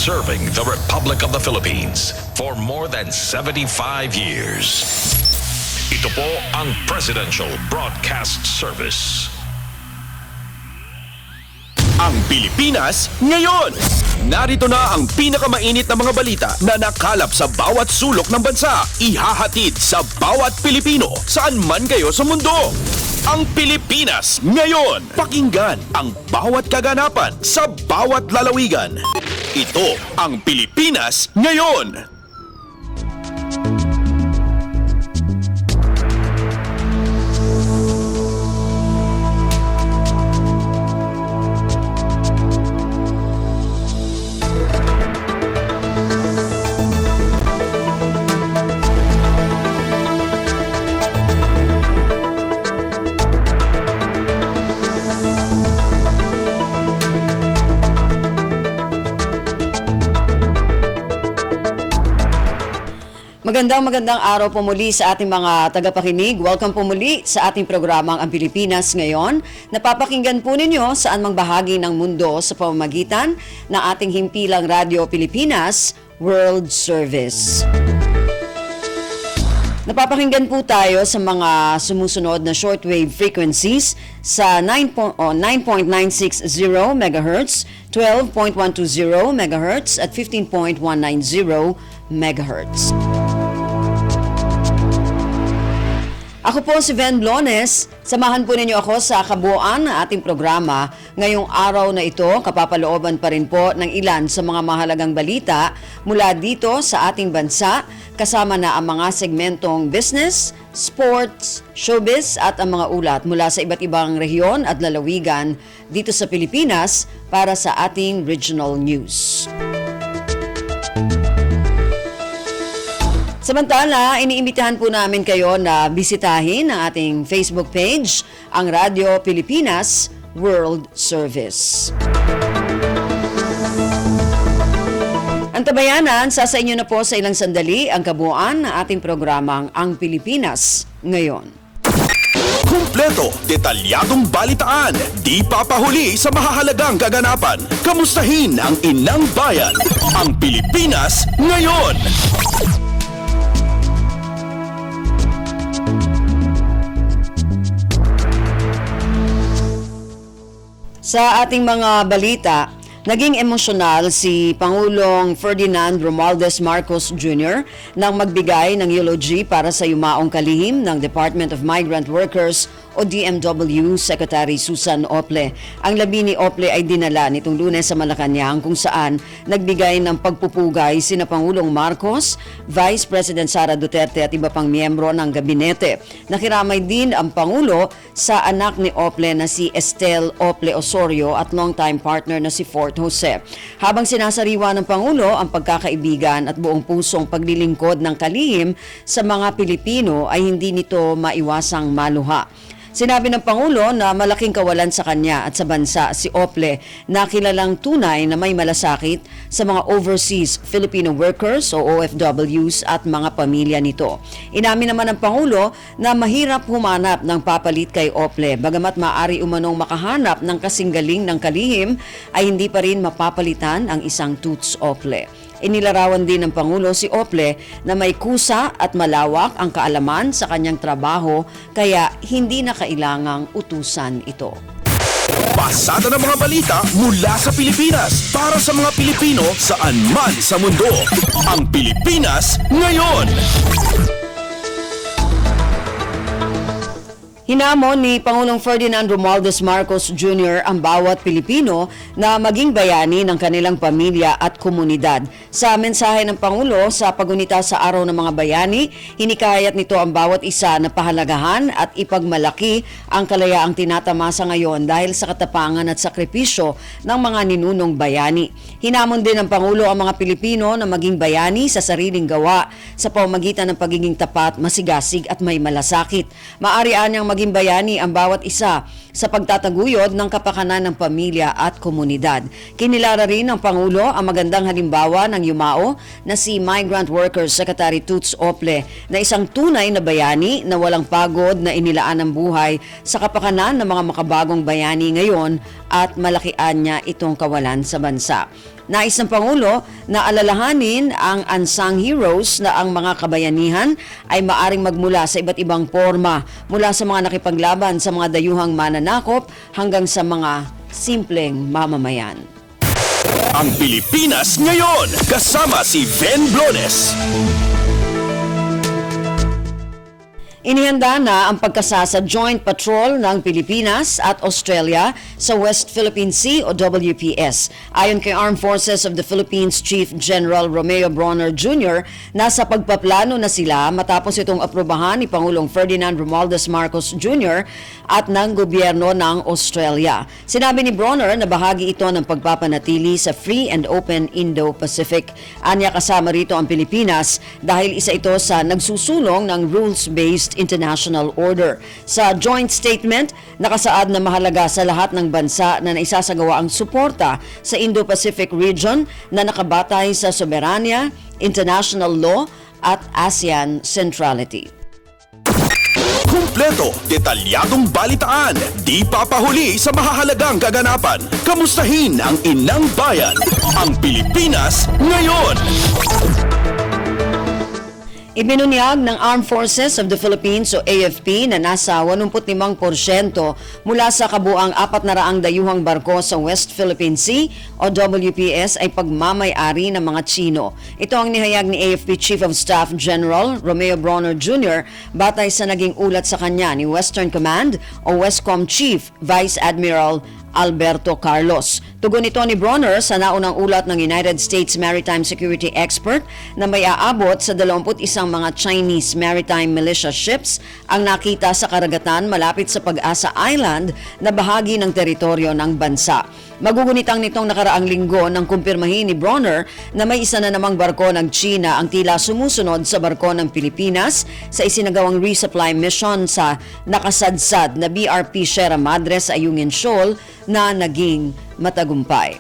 serving the Republic of the Philippines for more than 75 years. Ito po ang Presidential Broadcast Service. Ang Pilipinas ngayon! Narito na ang pinakamainit na mga balita na nakalap sa bawat sulok ng bansa. Ihahatid sa bawat Pilipino saan man kayo sa mundo. Ang Pilipinas ngayon! Pakinggan ang bawat kaganapan sa bawat lalawigan. Ito ang Pilipinas ngayon! Magandang araw po muli sa ating mga tagapakinig. Welcome po muli sa ating programang Ang Pilipinas Ngayon. Napapakinggan po ninyo saan mang bahagi ng mundo sa pamamagitan ng ating himpilang Radyo Pilipinas World Service. Napapakinggan po tayo sa mga sumusunod na shortwave frequencies sa 9.960 MHz, 12.120 MHz at 15.190 MHz. Ako po si Ven Blones. Samahan po ninyo ako sa kabuuan ng ating programa. Ngayong araw na ito, kapapalooban pa rin po ng ilan sa mga mahalagang balita mula dito sa ating bansa, kasama na ang mga segmentong business, sports, showbiz at ang mga ulat mula sa iba't ibang rehiyon at lalawigan dito sa Pilipinas para sa ating regional news. Samantala, iniimbitahan po namin kayo na bisitahin ang ating Facebook page, ang Radyo Pilipinas World Service. Antabayanan, sasa inyo na po sa ilang sandali ang kabuuan ng ating programang Ang Pilipinas Ngayon. Kumpleto, detalyadong balitaan, di papahuli sa mahahalagang kaganapan. Kamustahin ang inang bayan, ang Pilipinas Ngayon! Sa ating mga balita, naging emosyonal si Pangulong Ferdinand Romualdez Marcos Jr. nang magbigay ng eulogy para sa yumaong kalihim ng Department of Migrant Workers o DMW Secretary Susan Ople. Ang labi ni Ople ay dinala nitong Lunes sa Malacanang kung saan nagbigay ng pagpupugay sina Pangulong Marcos, Vice President Sara Duterte at iba pang miyembro ng gabinete. Nakiramay din ang Pangulo sa anak ni Ople na si Estel Ople Osorio at longtime partner na si Fort Jose. Habang sinasariwa ng Pangulo ang pagkakaibigan at buong pusong paglilingkod ng kalihim sa mga Pilipino ay hindi nito maiwasang maluha. Sinabi ng Pangulo na malaking kawalan sa kanya at sa bansa si Ople na kilalang tunay na may malasakit sa mga overseas Filipino workers o OFWs at mga pamilya nito. Inamin naman ng Pangulo na mahirap humanap ng papalit kay Ople, bagamat maaari umanong makahanap ng kasinggaling ng kalihim ay hindi pa rin mapapalitan ang isang Toots Ople. Inilarawan din ng Pangulo si Ople na may kusa at malawak ang kaalaman sa kanyang trabaho kaya hindi na kailangang utusan ito. Pasada ng mga balita mula sa Pilipinas para sa mga Pilipino saan man sa mundo. Ang Pilipinas Ngayon! Hinamon ni Pangulong Ferdinand Romualdez Marcos Jr. ang bawat Pilipino na maging bayani ng kanilang pamilya at komunidad. Sa mensahe ng Pangulo sa pagunita sa Araw ng Mga Bayani, hinikayat nito ang bawat isa na pahalagahan at ipagmalaki ang kalayaang tinatamasa ngayon dahil sa katapangan at sakripisyo ng mga ninunong bayani. Hinamon din ng Pangulo ang mga Pilipino na maging bayani sa sariling gawa sa pamamagitan ng pagiging tapat, masigasig at may malasakit. Maaari anyang maging bayani ang bawat isa sa pagtataguyod ng kapakanan ng pamilya at komunidad. Kinilara rin ng Pangulo ang magandang halimbawa ng yumao na si Migrant Workers Secretary Toots Ople na isang tunay na bayani na walang pagod na inilaan ng buhay sa kapakanan ng mga makabagong bayani ngayon at malakian niya itong kawalan sa bansa. Nais ng Pangulo na alalahanin ang unsung heroes na ang mga kabayanihan ay maaring magmula sa iba't ibang forma, mula sa mga nakipaglaban sa mga dayuhang mananakop hanggang sa mga simpleng mamamayan. Ang Pilipinas ngayon, kasama si Ben Blones. Inihanda na ang pagkasa sa Joint Patrol ng Pilipinas at Australia sa West Philippine Sea o WPS. Ayon kay Armed Forces of the Philippines Chief General Romeo Bronner Jr., nasa pagpaplano na sila matapos itong aprubahan ni Pangulong Ferdinand Romualdez Marcos Jr. at ng gobyerno ng Australia. Sinabi ni Bronner na bahagi ito ng pagpapanatili sa free and open Indo-Pacific. Anya kasama rito ang Pilipinas dahil isa ito sa nagsusulong ng rules-based international order. Sa joint statement, nakasaad na mahalaga sa lahat ng bansa na naisasagawa ang suporta sa Indo-Pacific region na nakabatay sa soberanya, international law at ASEAN centrality. Kumpleto, detalyadong balitaan, di papahuli sa mahahalagang kaganapan. Kamustahin ang inang bayan, ang Pilipinas ngayon. Ibinunyag ng Armed Forces of the Philippines o AFP na nasa 85% mula sa kabuang 400 dayuhang barko sa West Philippine Sea o WPS ay pagmamay-ari ng mga Tsino. Ito ang nihayag ni AFP Chief of Staff General Romeo Bronner Jr. batay sa naging ulat sa kanya ni Western Command o Westcom Chief Vice Admiral Alberto Carlos. Tugon ito ni Bronner sa naunang ulat ng United States Maritime Security Expert na may aabot sa 21 mga Chinese maritime militia ships ang nakita sa karagatan malapit sa Pag-asa Island na bahagi ng teritoryo ng bansa. Magugunitang nitong nakaraang linggo nang kumpirmahin ni Bronner na may isa na namang barko ng China ang tila sumusunod sa barko ng Pilipinas sa isinagawang resupply mission sa nakasadsad na BRP Sierra Madre sa Ayungin Shoal na naging matagumpay.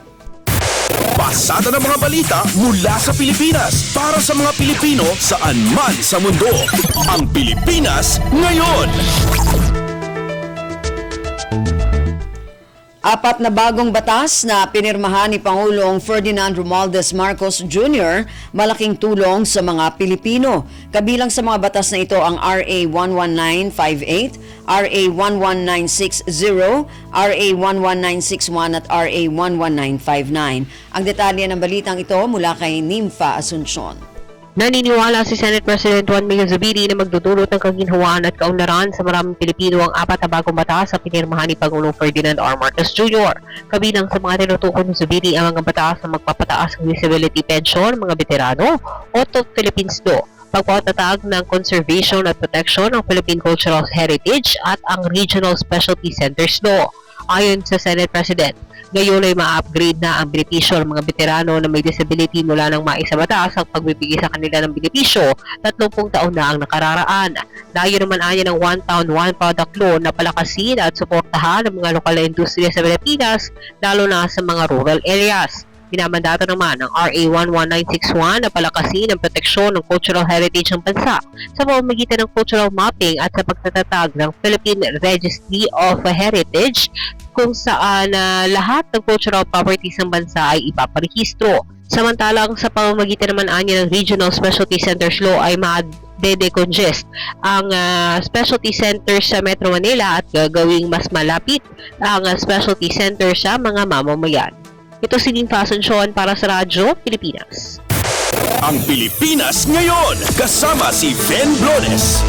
Pasada ng mga balita mula sa Pilipinas para sa mga Pilipino saan man sa mundo. Ang Pilipinas ngayon. 4 na bagong batas na pinirmahan ni Pangulong Ferdinand Romualdez Marcos Jr. malaking tulong sa mga Pilipino. Kabilang sa mga batas na ito ang RA 11958, RA 11960, RA 11961 at RA 11959. Ang detalye ng balitang ito mula kay Nympha Asuncion. Naniniwala si Senate President Juan Miguel Zubiri na magdudulot ng kaginhawaan at kaunlaran sa maraming Pilipino ang 4 na bagong batas sa pinirmahan ni Pangulong Ferdinand R. Marcos Jr. Kabilang sa mga tinutukoy ni Zubiri ang mga batas na magpapataas ng disability pension, mga veterano, Auto Philippines Law, pagpapatatag ng conservation at protection ng Philippine Cultural Heritage at ang Regional Specialty Centers Law. Ayon sa Senate President, ngayon ay ma-upgrade na ang benepisyo ng mga veterano na may disability mula nang maisabatas ang pagbibigay sa kanila ng benepisyo 30 taon na ang nakararaan. Layo naman anya ng One Town, One Product Law na palakasin at suportahan ang mga lokal na industriya sa Pilipinas, lalo na sa mga rural areas. Minamandato naman ang RA 11961 na palakasin ang proteksyon ng cultural heritage ng bansa sa pamamagitan ng cultural mapping at sa pagtatatag ng Philippine Registry of Heritage kung saan lahat ng cultural properties ng bansa ay ipaparehistro. Samantalang sa pamamagitan naman anya ng Regional Specialty Centers Law ay de-decongest ang specialty centers sa Metro Manila at gagawing mas malapit ang specialty centers sa mga mamamayan. Ito si Nympha Asuncion para sa Radyo Pilipinas. Ang Pilipinas ngayon, kasama si Ben Blones.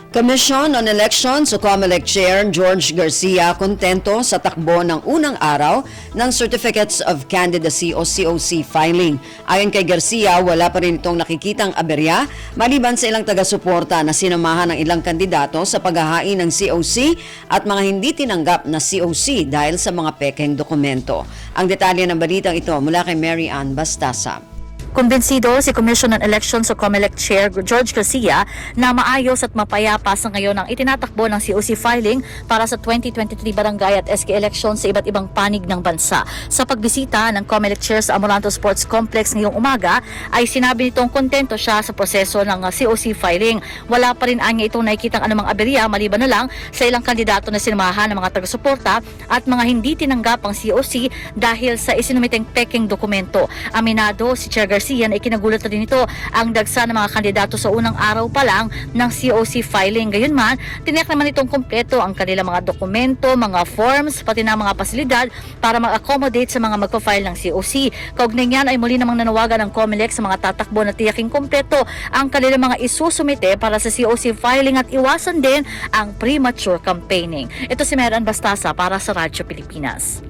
Commission on Elections o COMELEC Chair George Garcia kontento sa takbo ng unang araw ng Certificates of Candidacy o COC filing. Ayon kay Garcia, wala pa rin itong nakikitang aberya maliban sa ilang taga-suporta na sinamahan ng ilang kandidato sa paghahain ng COC at mga hindi tinanggap na COC dahil sa mga pekeng dokumento. Ang detalye ng balitang ito mula kay Mary Ann Bastasa. Kumbinsido si Commission on Elections o COMELEC Chair George Garcia na maayos at mapayapa sa ngayon ang itinatakbo ng COC filing para sa 2023 barangay at SK elections sa iba't ibang panig ng bansa. Sa pagbisita ng COMELEC Chair sa Amoranto Sports Complex ngayong umaga ay sinabi nitong kontento siya sa proseso ng COC filing. Wala pa rin anya itong nakikitang anumang aberya maliban na lang sa ilang kandidato na sinamahan ng mga taga-suporta at mga hindi tinanggap ang COC dahil sa isinumiteng peking dokumento. Aminado si Chair Garcia na ikinagulat na din ito ang dagsa ng mga kandidato sa unang araw pa lang ng COC filing. Gayunman, tiniyak naman itong kumpleto ang kanilang mga dokumento, mga forms, pati na mga pasilidad para mag-accommodate sa mga magpa-file ng COC. Kaugnay niyan ay muli namang nanawagan ng COMELEC sa mga tatakbo na tiyaking kumpleto ang kanilang mga isusumite para sa COC filing at iwasan din ang premature campaigning. Ito si Meran Bastasa para sa Radyo Pilipinas.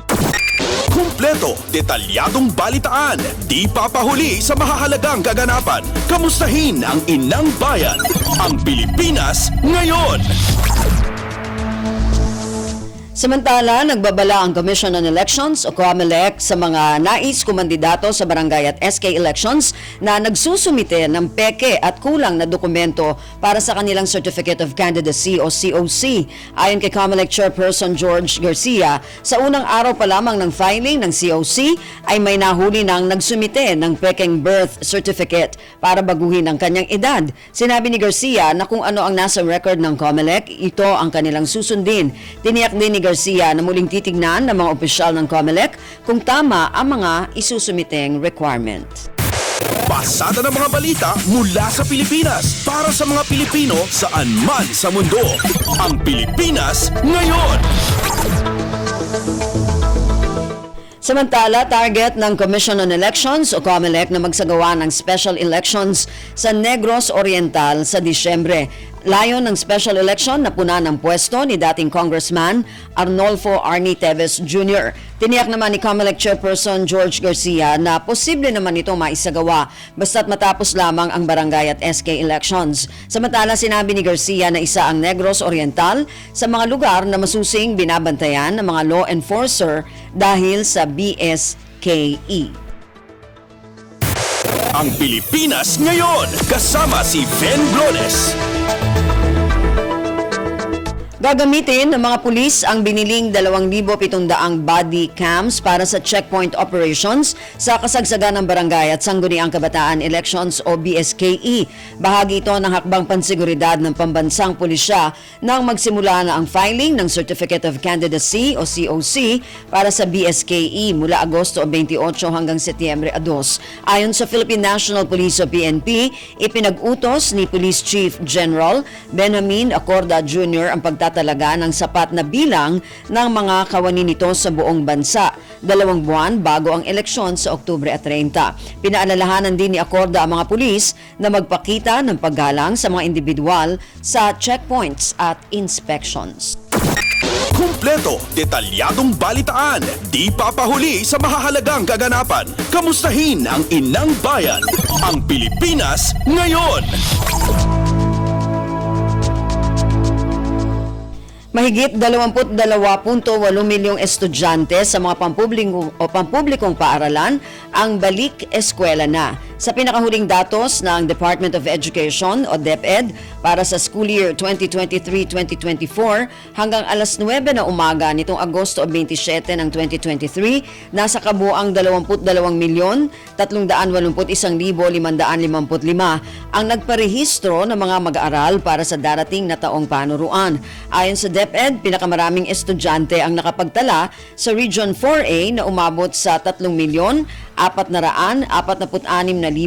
Kumpleto, detalyadong balitaan, di papahuli sa mahahalagang kaganapan. Kamustahin ang inang bayan, ang Pilipinas ngayon. Samantala, nagbabala ang Commission on Elections o COMELEC sa mga nais kumandidato sa barangay at SK elections na nagsusumite ng peke at kulang na dokumento para sa kanilang Certificate of Candidacy o COC. Ayon kay COMELEC Chairperson George Garcia, sa unang araw pa lamang ng filing ng COC ay may nahuli ng nagsumite ng pekeng birth certificate para baguhin ang kanyang edad. Sinabi ni Garcia na kung ano ang nasa record ng COMELEC, ito ang kanilang susundin. Tiniyak din ni Garcia na muling titignan ng mga opisyal ng COMELEC kung tama ang mga isusumiteng requirement. Pasada ng mga balita mula sa Pilipinas para sa mga Pilipino saan man sa mundo. Ang Pilipinas ngayon. Samantala, target ng Commission on Elections o COMELEC na magsagawa ng special elections sa Negros Oriental sa Disyembre. Layon ng special election na puna ng pwesto ni dating Congressman Arnolfo Arnie Teves Jr. Tiniyak naman ni COMELEC Chairperson George Garcia na posible naman ito maisagawa basta't matapos lamang ang barangay at SK elections. Samantala, sinabi ni Garcia na isa ang Negros Oriental sa mga lugar na masusing binabantayan ng mga law enforcer dahil sa BSKE. Ang Pilipinas ngayon, kasama si Ben Blones. Gagamitin ng mga pulis ang biniling 2,700 body cams para sa checkpoint operations sa kasagsagan ng barangay at sangguniang kabataan elections o BSKE. Bahagi ito ng hakbang pansiguridad ng pambansang pulisya nang magsimula na ang filing ng Certificate of Candidacy o COC para sa BSKE mula Agosto 28 hanggang Setyembre 2. Ayon sa Philippine National Police o PNP, ipinag-utos ni Police Chief General Benjamin Acorda Jr. ang pagtatalaga ng sapat na bilang ng mga kawani nito sa buong bansa, 2 buwan bago ang eleksyon sa Oktubre at 30. Pinaalalahanan din ni Acorda ang mga pulis na magpakita ng paggalang sa mga individual sa checkpoints at inspections. Kumpleto, detalyadong balitaan, di papahuli sa mahahalagang kaganapan. Kamustahin ang inang bayan, ang Pilipinas ngayon. Mahigit 22.8 milyong estudyante sa mga pampublikong paaralan ang balik eskwela na. Sa pinakahuling datos ng Department of Education o DepEd para sa school year 2023-2024 hanggang alas 9 na umaga nitong Agosto 27 ng 2023, nasa kabuang 22,381,555 ang nagparehistro ng mga mag-aaral para sa darating na taong panuruan. Ayon sa DepEd, pinakamaraming estudyante ang nakapagtala sa Region 4A na umabot sa 3,446,304.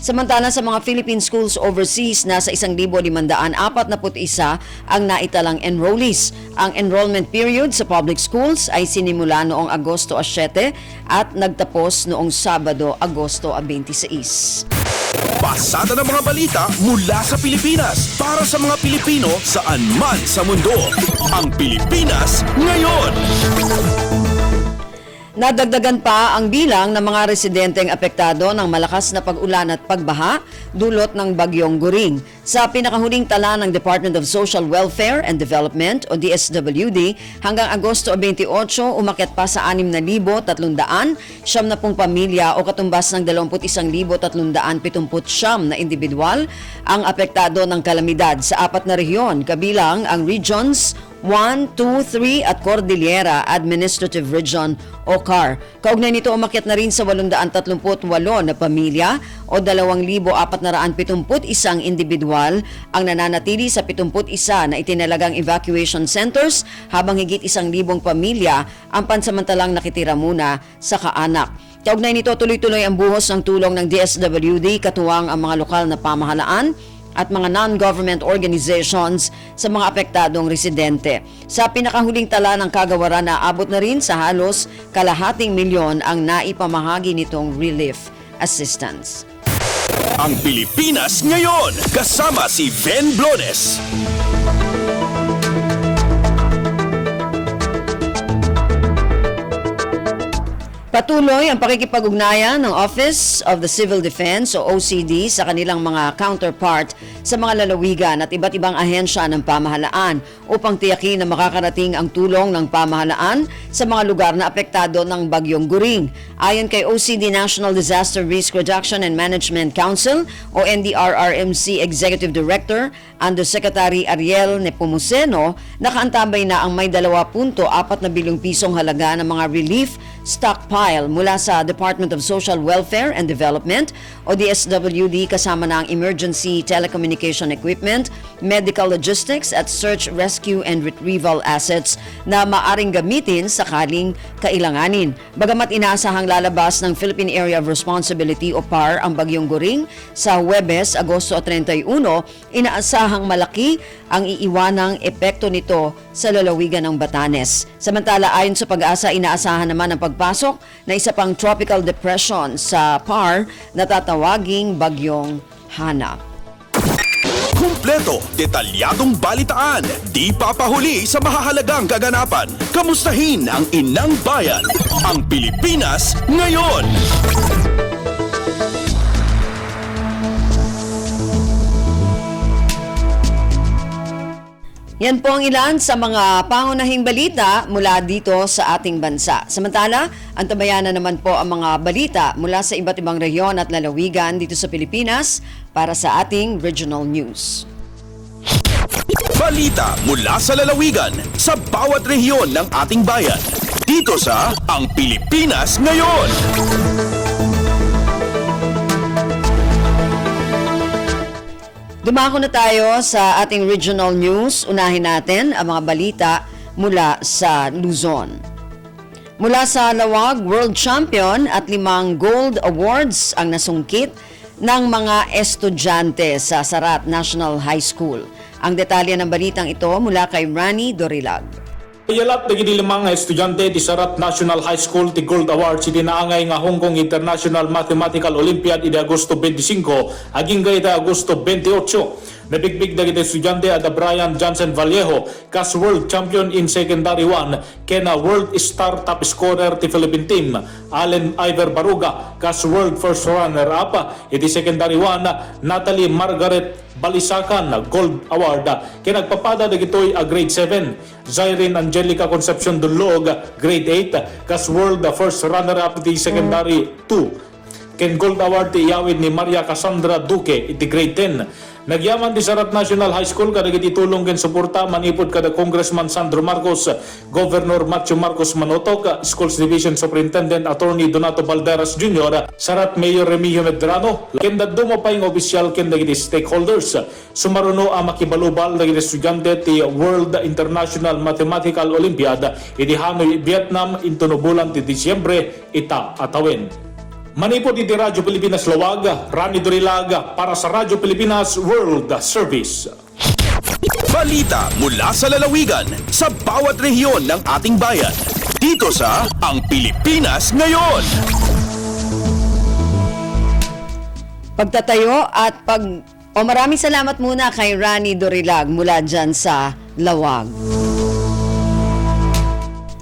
Samantala sa mga Philippine schools overseas, nasa 1,541 ang naitalang enrollees. Ang enrollment period sa public schools ay sinimula noong Agosto 7 at nagtapos noong Sabado, Agosto 26. Pasada ng mga balita mula sa Pilipinas para sa mga Pilipino saan man sa mundo. Ang Pilipinas ngayon. Nadagdagan pa ang bilang ng mga residenteng apektado ng malakas na pag-ulan at pagbaha dulot ng bagyong Guring. Sa pinakahuling tala ng Department of Social Welfare and Development o DSWD, hanggang Agosto 28 umakyat pa sa 6,300 70 pamilya o katumbas ng 21,379 na individual ang apektado ng kalamidad sa 4 na rehiyon, kabilang ang Regions 1, 2, 3 at Cordillera Administrative Region o CAR. Kaugnay nito, umakyat na rin sa 838 na pamilya o 2,471 individual ang nananatili sa 71 na itinalagang evacuation centers, habang higit 1,000 pamilya ang pansamantalang nakitira muna sa kaanak. Kaugnay nito, tuloy-tuloy ang buhos ng tulong ng DSWD katuwang ang mga lokal na pamahalaan at mga non-government organizations sa mga apektadong residente. Sa pinakahuling tala ng kagawaran, naabot na rin sa halos 250 milyon ang naipamahagi nitong relief assistance. Ang Pilipinas ngayon, kasama si Ben Blones. Patuloy ang pakikipag-ugnayan ng Office of the Civil Defense o OCD sa kanilang mga counterpart sa mga lalawigan at iba't ibang ahensya ng pamahalaan upang tiyakin na makakarating ang tulong ng pamahalaan sa mga lugar na apektado ng bagyong Guring. Ayon kay OCD National Disaster Risk Reduction and Management Council o NDRRMC Executive Director Undersecretary Ariel Nepomuceno, nakaantabay na ang may 2.4 bilyong pisong halaga ng mga relief stockpile mula sa Department of Social Welfare and Development o DSWD, kasama na ang emergency telecommunication equipment, medical logistics at search, rescue and retrieval assets na maaring gamitin sakaling kailanganin. Bagamat inaasahang lalabas ng Philippine Area of Responsibility o PAR ang bagyong Guring sa Huwebes, Agosto 31, inaasahang malaki ang iiwanang epekto nito sa lalawigan ng Batanes. Samantala, ayon sa Pag-asa, inaasahan naman ang pagpasok na isa pang tropical depression sa PAR na tatawaging bagyong Hana. Kumpleto, detalyadong balitaan, di papahuli sa mahahalagang kaganapan. Kamustahin ang inang bayan, ang Pilipinas ngayon. Yan po ang ilan sa mga pangunahing balita mula dito sa ating bansa. Samantala, antabayanan naman po ang mga balita mula sa iba't ibang rehiyon at lalawigan dito sa Pilipinas para sa ating regional news. Balita mula sa lalawigan sa bawat rehiyon ng ating bayan. Dito sa Ang Pilipinas Ngayon. Dumako na tayo sa ating regional news. Unahin natin ang mga balita mula sa Luzon. Mula sa Lawag, World Champion at 5 Gold Awards ang nasungkit ng mga estudyante sa Sarat National High School. Ang detalye ng balitang ito mula kay Rani Dorilag. Iyalat dagiti 5 estudyante ti Sarat National High School ti Gold Award si dinaangay nga Hong Kong International Mathematical Olympiad iti Agosto 25 aging iti Agosto 28. Nabigbig dagiti estudyante at Brian Johnson Vallejo kas World Champion in Secondary 1 kena World Star Top Scorer ti Philippine Team. Allen Iver Baruga kas World First Runner Up iti Secondary 1. Natalie Margaret Balisakan Gold Award kinagpapada dagitoy a Grade 7. Zyrene Angelica Concepcion Dulog Grade 8 kas World First Runner Up iti Secondary 2. Ken Gold Award ti iyawid ni Maria Cassandra Duque iti Grade 10. Nagyaman ti Sarat National High School kadagiti tulong ken suporta manipod kada Congressman Sandro Marcos, Governor Matthew Marcos Manotok, Schools Division Superintendent Attorney Donato Balderas Jr., Sarat Mayor Remigio Medrano, ken daduma payong opisyal ken dagiti stakeholders. Sumaruno ang makibalubal dagiti estudyante ti World International Mathematical Olympiad iti Hanoi, Vietnam into bulan ti Disyembre ita atawen. Manipod iti Radyo Pilipinas Lawag, Rani Dorilag para sa Radyo Pilipinas World Service. Balita mula sa lalawigan sa bawat rehiyon ng ating bayan. Dito sa Ang Pilipinas Ngayon. Pagtatayo at maraming salamat muna kay Rani Dorilag mula dyan sa Lawag.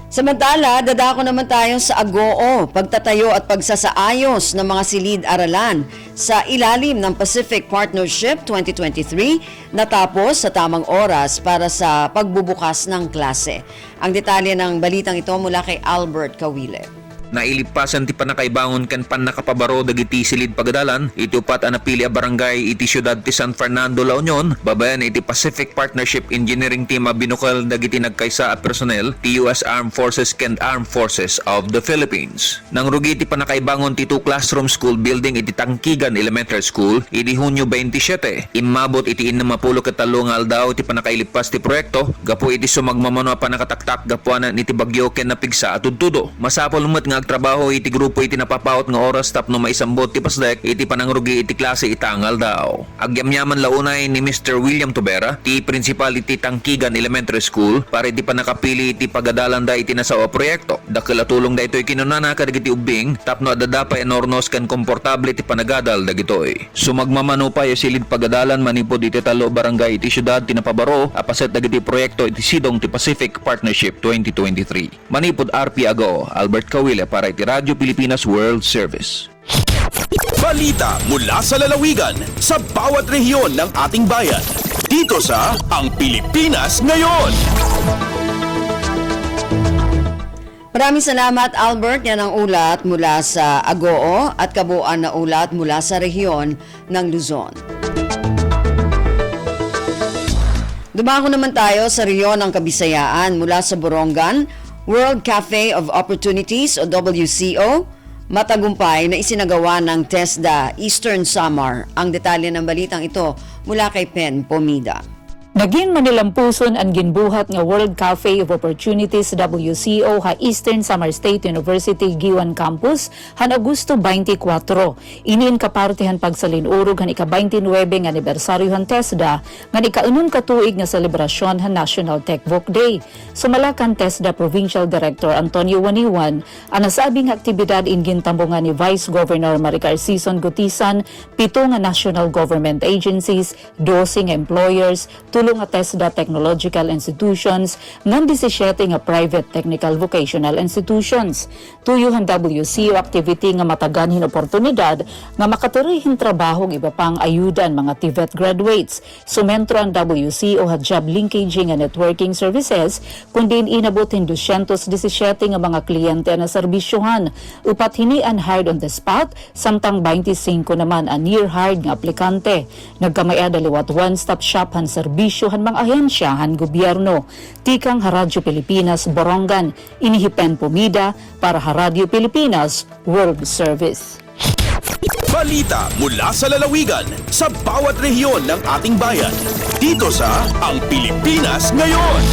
Samantala, dadako naman tayo sa Agoo, pagtatayo at pagsasaayos ng mga silid-aralan sa ilalim ng Pacific Partnership 2023 natapos sa tamang oras para sa pagbubukas ng klase. Ang detalye ng balitang ito mula kay Albert Kawile. Nailipasan ti panakaibangon kan pan nakapabaro dagiti silid pagadalan iti upat a napili a barangay iti siyudad ti San Fernando La Union babayan iti Pacific Partnership Engineering Team a binukal dagiti nagkaysa a personnel ti US Armed Forces ken Armed Forces of the Philippines. Nang rugi ti panakaibangon ti 2 classroom school building iti Tangkigan Elementary School iti Hunyo 27 imabot iti 63 nga aldaw ti panakailipas ti proyekto gapo iti sumagmamano a panakataktak gapuanan iti bagyo ken napigsa at tudtudo. Masapol met nga trabaho iti grupo iti napapawat nga oras tapno maisambot ti pasdek iti panangrugi iti klase itangal daw. Agyamyaman launay ni Mr. William Tobera ti principal iti Tangkigan Elementary School para iti panakapili iti pagadalan da iti nasawa proyekto. Dakila tulong da ito'y kinunana kadagiti ubing tapno adadapay enornos kan komportable iti panagadal dagitoy. Sumagmamano pa silid pagadalan manipod iti talo barangay iti syudad ti napabaro apaset dagiti proyekto iti sidong ti Pacific Partnership 2023. Manipod RP Agoo, Albert Kawile para iti Radyo Pilipinas World Service. Balita mula sa lalawigan sa bawat rehiyon ng ating bayan. Dito sa Ang Pilipinas Ngayon. Maraming salamat Albert, yan ang ulat mula sa Agoo at kabuuan na ulat mula sa rehiyon ng Luzon. Dumako naman tayo sa rehiyon ng Kabisayaan mula sa Borongan. World Cafe of Opportunities o WCO, matagumpay na isinagawa ng TESDA Eastern Samar. Ang detalye ng balitang ito mula kay Pen Pomida. Naging manilampuson ang ginbuhat nga World Cafe of Opportunities WCO ha Eastern Samar State University Giwan Campus han Agosto 24. Inin kapartihan pagsalinurog han ika-29 nga anibersaryo han TESDA nga ika-6 katuig nga selebrasyon han National Tech Book Day. Sumalakan TESDA Provincial Director Antonio Waniwan ang nasabing aktibidad ingin tambungan ni Vice Governor Maricar Sison Gutisan, 7 nga national government agencies, 12 nga employers, tulong nga TESDA Technological Institutions, ngan 17 nga private technical vocational institutions. Tuyuhan WCO activity nga mataganhin oportunidad nga makaturihin trabaho iba pang ayudan mga TVET graduates. Sumentro ang WCO at job linkaging and networking services kundi inabutin 217 nga mga kliyente na serbisyohan. Upat hinian hired on the spot, samtang 25 naman ang near hired nga aplikante. Nagkamaya daliwat one-stop shop han serbisyo han mga ahensya han gobyerno. Tikang Radyo Pilipinas Borongan, inihipen Pomida para Radyo Pilipinas World Service. Balita mula sa lalawigan sa bawat rehiyon ng ating bayan. Dito sa Ang Pilipinas Ngayon.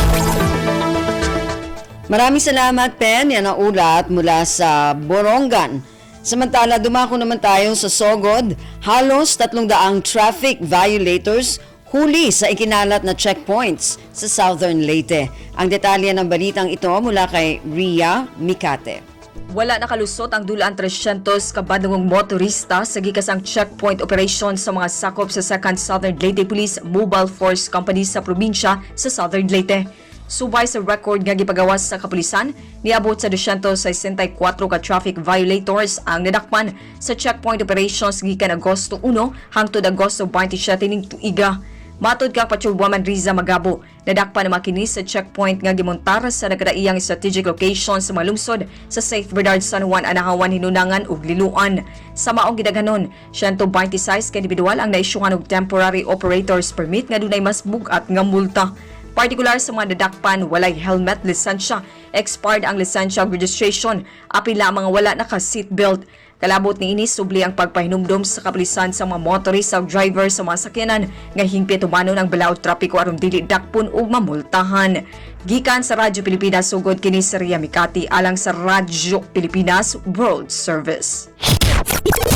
Maraming salamat Pen, yan ang ulat mula sa Borongan. Samantala, dumako naman tayo sa Sogod. Halos 300 traffic violators huli sa ikinalat na checkpoints sa Southern Leyte. Ang detalye ng balitang ito mula kay Ria Mikate. Wala nakalusot ang dulaan 300 kabadungong motorista sa gikasang checkpoint operation sa mga sakop sa 2nd Southern Leyte Police Mobile Force Company sa probinsya sa Southern Leyte. Subay sa record nga gipagawas sa kapulisan, niabot sa 264 ka traffic violators ang nadakpan sa checkpoint operations gikan Agosto 1 hangtod Agosto 27 ning tuiga. Matod kang Patrolwoman Riza Magabo, nadakpan na makinis sa checkpoint nga gimontar sa nagkadaiyang strategic location sa mga lungsod sa Safe Bernard, San Juan, Anahawan, Hinunangan ug Liloan. Sa maong gidaghanon, 126 ka individual ang naisyuhan og temporary operator's permit nga dunay mas bugat nga multa. Partikular sa mga nadakpan, walay helmet lisensya, expired ang lisensya ug registration, apila mga wala naka-seatbelt. Kalabot ni ini subli ang pagpahinumdom sa kapulisan sa mga motorista ug driver sa mga sakyanan nga hingpit umano ng balaod trapiko aron dili dakpon ug mamultahan. Gikan sa Radyo Pilipinas sugod kini si Ria Mikati alang sa Radyo Pilipinas World Service.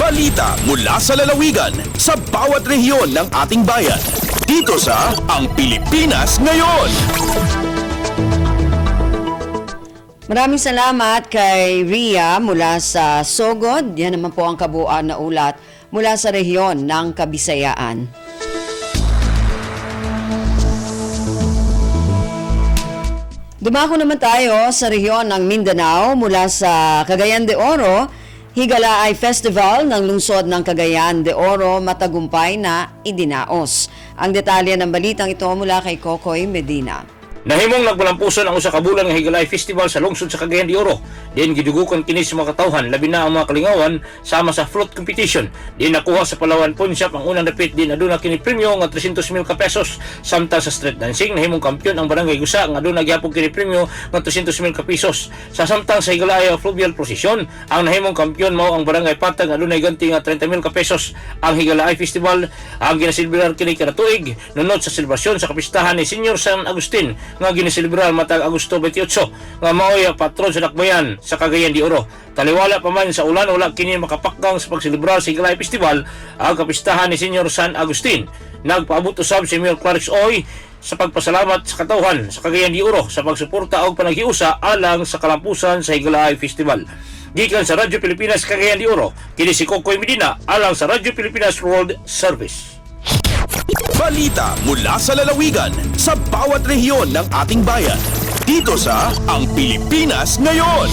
Balita mula sa lalawigan sa bawat rehiyon ng ating bayan. Dito sa Ang Pilipinas Ngayon. Maraming salamat kay Ria mula sa Sogod. Yan naman po ang kabuuan na ulat mula sa rehiyon ng Kabisayaan. Dumako naman tayo sa rehiyon ng Mindanao mula sa Cagayan de Oro. Higala ay festival ng lungsod ng Cagayan de Oro matagumpay na idinaos. Ang detalye ng balitang ito mula kay Kokoy Medina. Nahimong nagbalampuson ang usa ka bulan nga Higalay Festival sa lungsod sa Cagayan de Oro. Diin gidugukan kini sa mga katawhan, labi na ang mga kalingawan sama sa float competition. Diin nakuha sa Palawan Pawn Shop ang unang dapit, din aduna kini premyo nga 300,000 ka pesos. Samtang sa street dancing nahimong kampiyon ang Barangay Gusa nga aduna gyapon kini premyo nga 200,000 ka pesos. Sa samtang sa Higalay Fluvial Procession, ang nahimong kampiyon mao ang Barangay Patag nga aduna ganti nga 30,000 ka pesos. Ang Higalay Festival ang ginasilbrar kini kada tuig nunod sa selebrasyon sa kapistahan ni Senior San Agustin nga giniselebrar matag Agosto 28 nga maoy ang patron sa dakbayan sa Cagayan de Oro. Taliwala pa man sa ulan, wala kini makapakgang sa pagselebrar sa Higalay Festival ang kapistahan ni Senior San Agustin. Nagpaabot usab si Mayor Clarix Oy sa pagpasalamat sa katawhan sa Cagayan de Oro sa pagsuporta og panaghiusa alang sa kalampusan sa Higalay Festival. Gikan sa Radyo Pilipinas Cagayan de Oro, kini si Kokoy Medina alang sa Radyo Pilipinas World Service. Balita mula sa lalawigan sa bawat rehiyon ng ating bayan. Dito sa Ang Pilipinas Ngayon.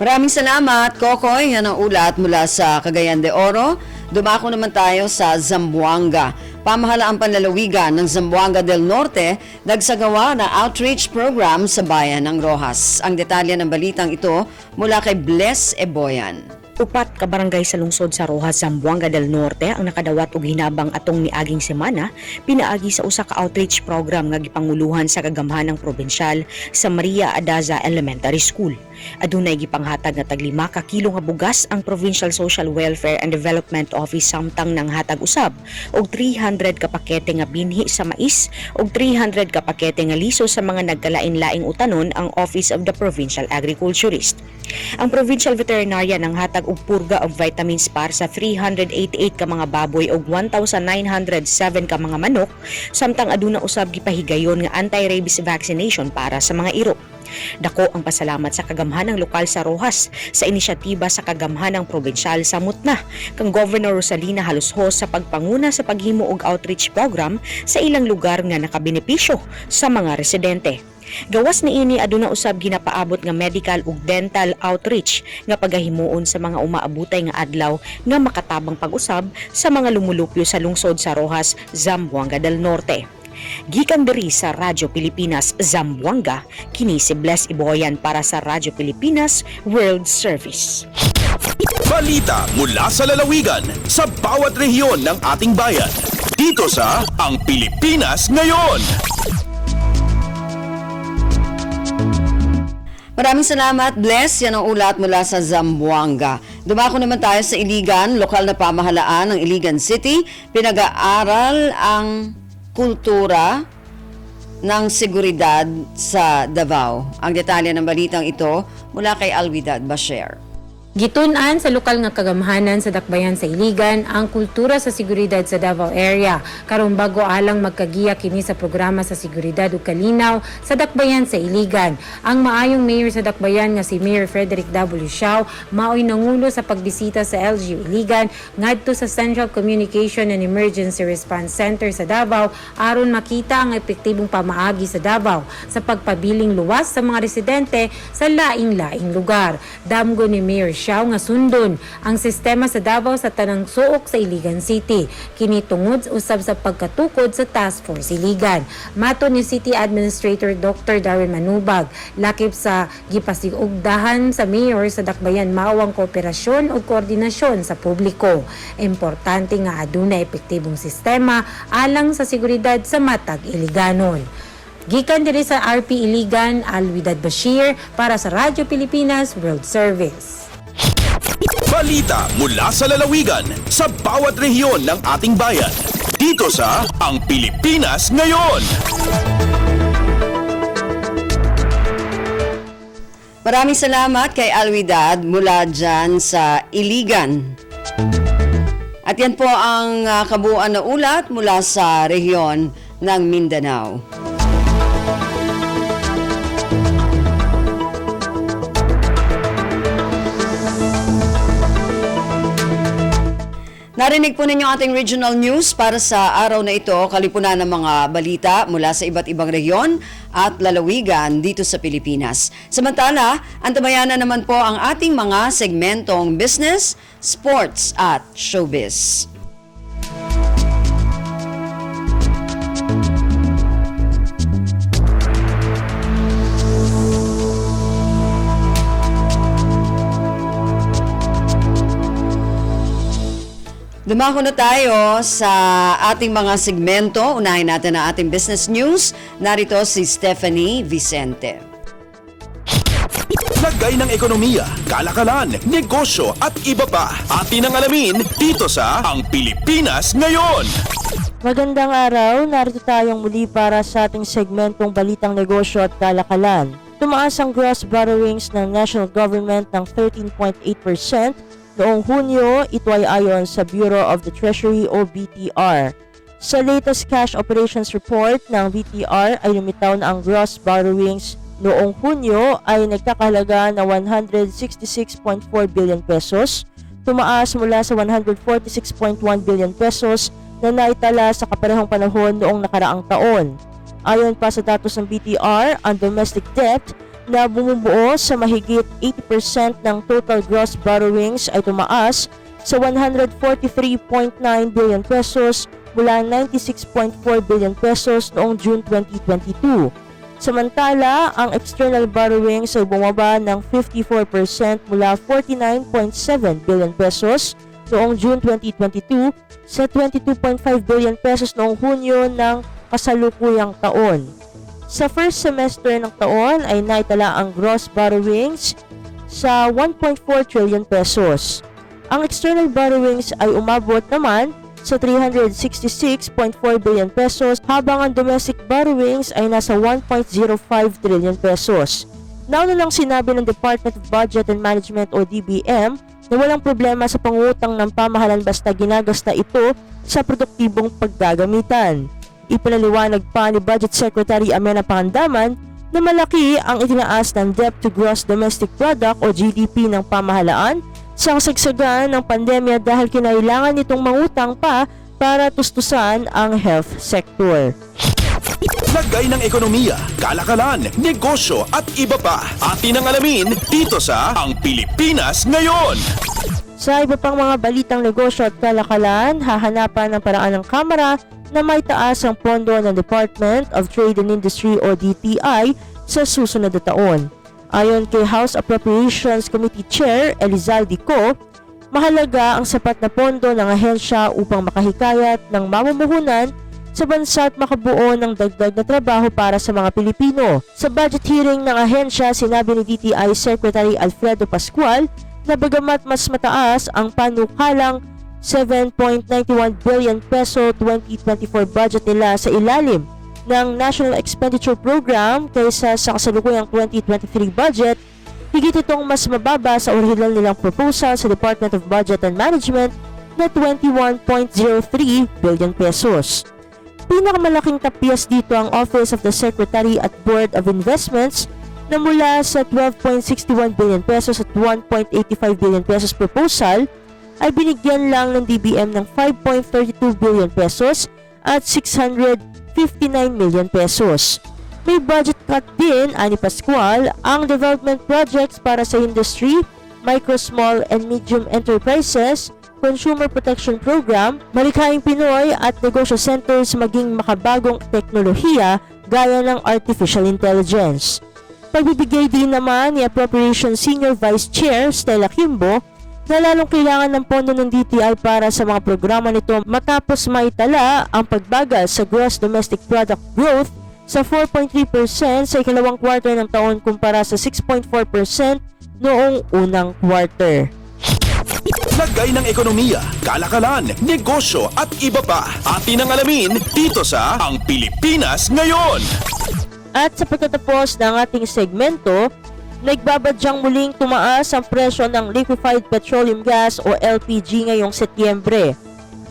Maraming salamat, Kokoy. Yan ang ulat mula sa Cagayan de Oro. Dumako naman tayo sa Zamboanga. Pamahalaang panlalawigan ng Zamboanga del Norte nagsagawa ng outreach program sa bayan ng Rojas. Ang detalye ng balitang ito mula kay Bless Eboyan. Upat ka barangay sa lungsod sa Rojas, Zamboanga del Norte ang nakadawat og hinabang atong niaging semana pinaagi sa usa ka outreach program nga gipanguluhan sa kagamhanang probensyal sa Maria Adaza Elementary School. Adunay gipanghatag nga tag 5 ka kilo nga bugas ang Provincial Social Welfare and Development Office samtang nang hatag usab og 300 ka pakete nga binhi sa mais og 300 ka pakete nga liso sa mga nagkalain-laing utanon ang Office of the Provincial Agriculturist. Ang Provincial Veterinarian nang hatag og purga og vitamins para sa 388 ka mga baboy og 1,907 ka mga manok samtang aduna usab gipahigayon nga anti-rabies vaccination para sa mga iro. Dako ang pasalamat sa kagamhanang lokal sa Rojas sa inisyatiba sa kagamhanang probensyal sa Mutna kang Governor Rosalina Halushos sa pagpanguna sa paghimo og outreach program sa ilang lugar nga nakabenepisyo sa mga residente. Gawas niini aduna usab ginapaabot nga medical ug dental outreach nga pagahimuon sa mga umaabutay nga adlaw nga makatabang pag-usab sa mga lumulupyo sa lungsod sa Rojas, Zamboanga del Norte. Gikan diri sa Radyo Pilipinas Zamboanga, kini si Bless Iboyan para sa Radyo Pilipinas World Service. Balita mula sa lalawigan sa bawat rehiyon ng ating bayan. Dito sa Ang Pilipinas Ngayon. Maraming salamat, Bless. Yan ang ulat mula sa Zamboanga. Dumako naman tayo sa Iligan, lokal na pamahalaan ng Iligan City. Pinag-aaral ang kultura ng seguridad sa Davao. Ang detalye ng balitang ito mula kay Alwidad Basher. Gitun-an sa lokal nga kagamhanan sa dakbayan sa Iligan ang kultura sa seguridad sa Davao area karon bago alang magkagiya kini sa programa sa seguridad ug kalinaw sa dakbayan sa Iligan. Ang maayong mayor sa dakbayan nga si Mayor Frederick W. Siao maoy nangulo sa pagbisita sa LGU Iligan ngadto sa Central Communication and Emergency Response Center sa Davao aron makita ang epektibong pamaagi sa Davao sa pagpabiling luwas sa mga residente sa laing-laing lugar. Damgo ni Mayor Siao nga sundon ang sistema sa Davao sa tanang suok sa Iligan City. Kini tungod usab sa pagkatukod sa Task Force Iligan. Mato ni City Administrator Dr. Darwin Manubag, lakip sa gipasigugdahan sa mayor sa dakbayan mao ang kooperasyon o koordinasyon sa publiko. Importante nga aduna epektibong sistema alang sa seguridad sa matag Iliganon. Gikan diri sa RP Iligan, Alwidad Bashir para sa Radyo Pilipinas World Service. Balita mula sa lalawigan sa bawat rehiyon ng ating bayan. Dito sa Ang Pilipinas Ngayon. Maraming salamat kay Alwidad mula dyan sa Iligan. At yan po ang kabuuan na ulat mula sa rehiyon ng Mindanao. Narinig po ninyo ating regional news para sa araw na ito, kalipunan ng mga balita mula sa iba't ibang rehiyon at lalawigan dito sa Pilipinas. Samantala, antabayan na naman po ang ating mga segmentong business, sports at showbiz. Dumako na tayo sa ating mga segmento. Unahin natin ang ating business news. Narito si Stephanie Vicente. Lagay ng ekonomiya, kalakalan, negosyo at iba pa. Atin ang alamin dito sa Ang Pilipinas Ngayon. Magandang araw, narito tayong muli para sa ating segmentong Balitang Negosyo at Kalakalan. Tumaas ang gross borrowings ng national government ng 13.8% noong Hunyo, ito ay ayon sa Bureau of the Treasury o BTR. Sa latest cash operations report ng BTR ay lumitaw na ang gross borrowings noong Hunyo ay nagkakahalaga na 166.4 billion pesos, tumaas mula sa 146.1 billion pesos na naitala sa kaparehong panahon noong nakaraang taon. Ayon pa sa datos ng BTR, ang domestic debt na bumubuo sa mahigit 80% ng total gross borrowings ay tumaas sa 143.9 billion pesos mula 96.4 billion pesos noong June 2022. Samantala, ang external borrowings ay bumaba ng 54% mula 49.7 billion pesos noong June 2022 sa 22.5 billion pesos noong Hunyo ng kasalukuyang taon. Sa first semester ng taon ay naitala ang gross borrowings sa 1.4 trillion pesos. Ang external borrowings ay umabot naman sa 366.4 billion pesos habang ang domestic borrowings ay nasa 1.05 trillion pesos. Nauna nang sinabi ng Department of Budget and Management o DBM na walang problema sa pangutang ng pamahalaan basta ginagasta ito sa produktibong paggagamitan. Ipinaliwanag pa ni Budget Secretary Amena Pangandaman na malaki ang itinaas ng debt to gross domestic product o GDP ng pamahalaan sa kasagsagan ng pandemya dahil kinailangan nitong mangutang pa para tustusan ang health sector. Lagay ng ekonomiya, kalakalan, negosyo at iba pa. Atin ang alamin dito sa Ang Pilipinas Ngayon. Sa iba pang mga balitang negosyo at kalakalan, hahanapan ng paraan ng Kamara na may taas ang pondo ng Department of Trade and Industry o DTI sa susunod na taon. Ayon kay House Appropriations Committee Chair Elizalde Co, mahalaga ang sapat na pondo ng ahensya upang makahikayat ng mamumuhunan sa bansa at makabuo ng dagdag na trabaho para sa mga Pilipino. Sa budget hearing ng ahensya, sinabi ni DTI Secretary Alfredo Pascual na bagamat mas mataas ang panukalang 7.91 billion peso 2024 budget nila sa ilalim ng National Expenditure Program kaysa sa kasalukuyang 2023 budget, higit itong mas mababa sa original nilang proposal sa Department of Budget and Management na 21.03 billion pesos. Pinakamalaking tapyas dito ang Office of the Secretary at Board of Investments na mula sa 12.61 billion pesos at 1.85 billion pesos proposal ay binigyan lang ng DBM ng 5.32 billion pesos at 659 million pesos. May budget cut din, ani Pascual, ang development projects para sa industry, micro, small and medium enterprises, consumer protection program, malikhaing Pinoy at negosyo centers maging makabagong teknolohiya gaya ng artificial intelligence. Pagbibigay din naman ni Appropriations Senior Vice Chair Stella Kimbo na lalong kailangan ng pondo ng DTI para sa mga programa nito matapos maitala ang pagbagal sa gross domestic product growth sa 4.3% sa ikalawang quarter ng taon kumpara sa 6.4% noong unang quarter. Lagay ng ekonomiya, kalakalan, negosyo at iba pa. Atin ang alamin dito sa Ang Pilipinas Ngayon. At sa pagtatapos ng ating segmento, nagbabadyang muling tumaas ang presyo ng liquefied petroleum gas o LPG ngayong Setyembre.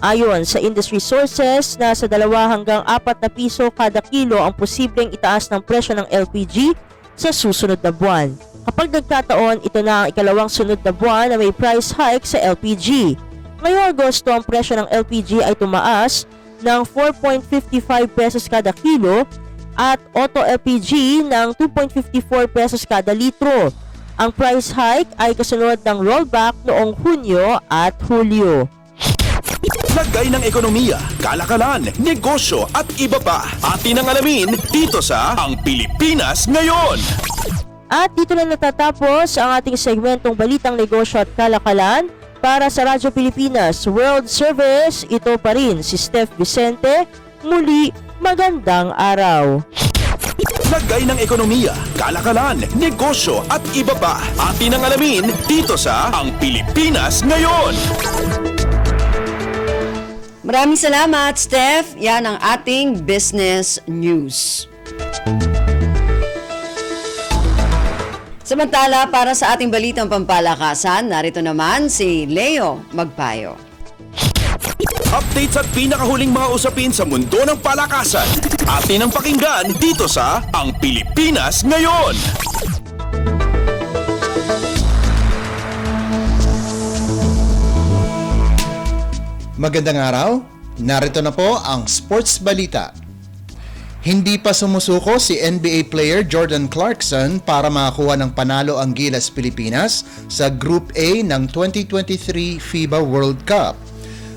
Ayon sa industry sources, nasa 2 hanggang 4 na piso kada kilo ang posibleng itaas ng presyo ng LPG sa susunod na buwan. Kapag nagkataon, ito na ang ikalawang sunod na buwan na may price hike sa LPG. Ngayong Agosto, ang presyo ng LPG ay tumaas ng 4.55 pesos kada kilo at Auto LPG ng 2.54 pesos kada litro. Ang price hike ay kasunod ng rollback noong Hunyo at Hulyo. Lagay ng ekonomiya, kalakalan, negosyo at iba pa. Atin ang alamin dito sa Ang Pilipinas Ngayon. At dito na natatapos ang ating segmentong Balitang Negosyo at Kalakalan. Para sa Radyo Pilipinas World Service, ito pa rin si Steph Vicente. Muli, magandang araw. Lagay ng ekonomiya, kalakalan, negosyo at iba pa. Atin ang alamin dito sa Ang Pilipinas Ngayon. Maraming salamat, Steph. Yan ang ating business news. Samantala, para sa ating balitang pampalakasan, narito naman si Leo Magpayo. Updates at pinakahuling mga usapin sa mundo ng palakasan. Atin ang pakinggan dito sa Ang Pilipinas Ngayon. Magandang araw, narito na po ang sports balita. Hindi pa sumusuko si NBA player Jordan Clarkson para makakuha ng panalo ang Gilas Pilipinas sa Group A ng 2023 FIBA World Cup.